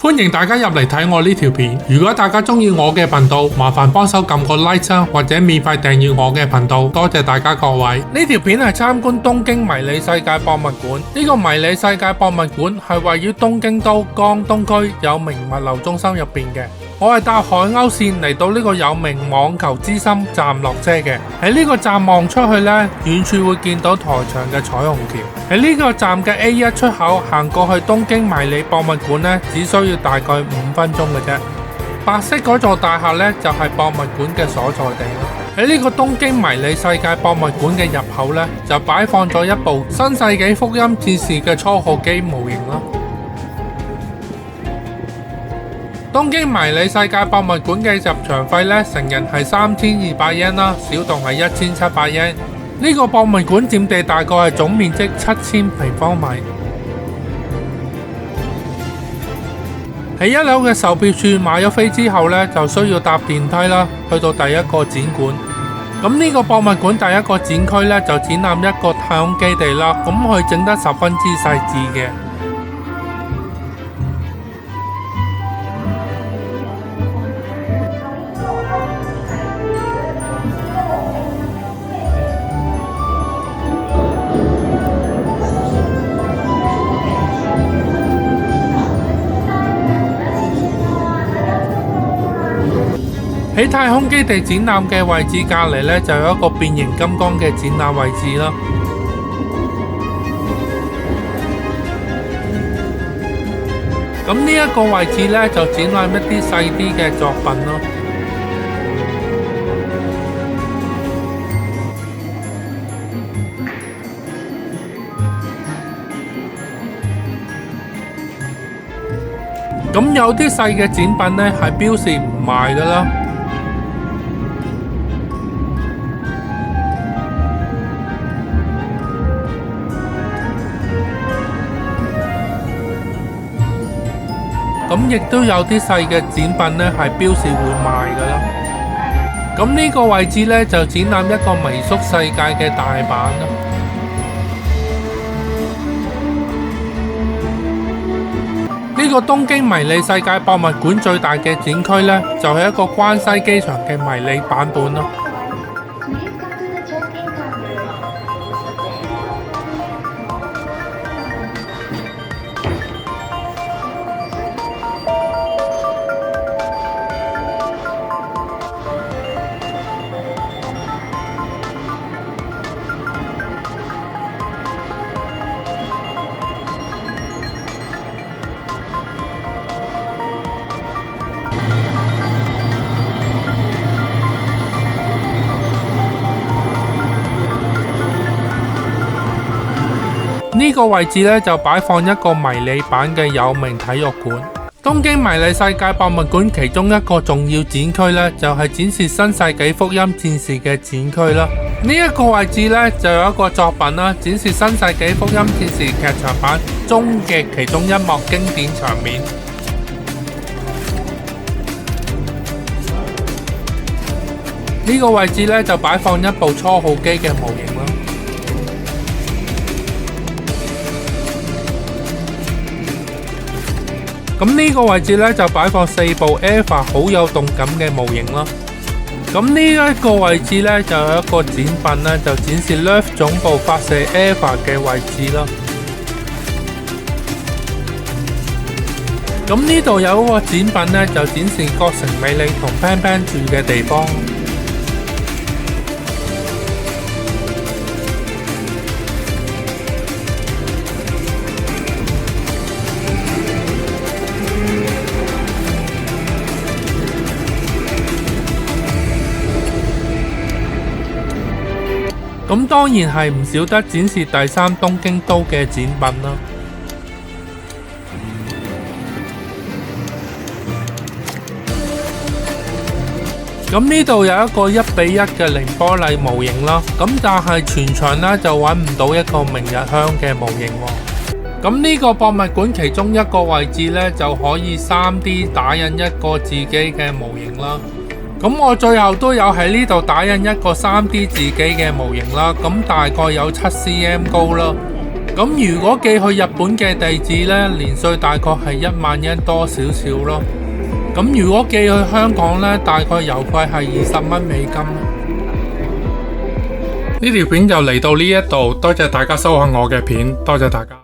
歡迎大家入嚟睇我呢條片。如果大家中意我嘅頻道，麻煩幫手撳個 like 啦，或者免費訂閱我嘅頻道。多謝大家各位。呢條片係參觀東京迷你世界博物館。呢個迷你世界博物館係位於東京都江東區有名物流中心入邊嘅。我係搭海鷗線嚟到呢個有名網球之心站落車嘅。喺呢個站望出去呢，遠處會見到台場嘅彩虹橋。喺呢個站嘅 A1 出口行過去東京迷你博物館呢，只需要大概5分鐘嘅啫。白色嗰座大廈呢，就係博物館嘅所在地啦。喺呢個東京迷你世界博物館嘅入口呢，就擺放咗一部新世紀福音戰士嘅初號機模型啦。東京迷你世界博物館嘅入場費呢，成人係3200 yen 啦，小童係1700 yen。呢個博物館佔地大概係總面積7000平方米。喺1樓嘅售票處買咗飛之後呢，就需要搭電梯啦，去到第一個展館。咁呢個博物館第一個展區呢，就展覽一個太空基地啦，咁佢整得十分之細緻嘅。喺太空基地展覽嘅位置隔籬呢，就有一個變形金剛嘅展覽位置啦。咁呢一個位置呢，就展覽一啲細啲嘅作品咯。咁有啲細嘅展品呢，係標示唔賣噶啦。咁亦都有啲細嘅展品呢，係標示會賣噶啦。咁呢個位置呢，就展覽一個微縮世界嘅大阪啦。呢個東京迷你世界博物館最大嘅展區呢，就係一個關西機場嘅迷你版本咯。呢個位置呢，就擺放一個迷你版嘅有名體育館。東京迷你世界博物館其中一個重要展區呢，就係展示新世紀福音戰士嘅展區啦。呢一個位置呢，就有一個作品啦，展示新世紀福音戰士劇場版中嘅其中一幕經典場面。呢個位置呢，就擺放一部初號機嘅模型啦。咁呢個位置呢，就擺放4部 EVA 好有動感嘅模型啦。咁呢一個位置呢，就有一個展品呢，就展示 LEAF 總部發射 EVA 嘅位置啦。咁呢度有一個展品呢，就展示角城美里同 Pan Pan 住嘅地方。咁當然係唔少得展示第3東京都嘅展品啦。咁呢度有一個1:1嘅凌波麗模型啦。咁但係全場呢，就揾唔到一個明日香嘅模型喎。咁呢個博物館其中一個位置呢，就可以 3D 打印一個自己嘅模型啦。咁我最後都有喺呢度打印一個 3D 自己嘅模型啦，咁大概有7cm 高啦。咁如果寄去日本嘅地址呢，年稅大概係10000日多少少咯。咁如果寄去香港呢，大概郵費係20蚊美金。呢條片就嚟到呢一度，多謝大家收看我嘅片，多謝大家。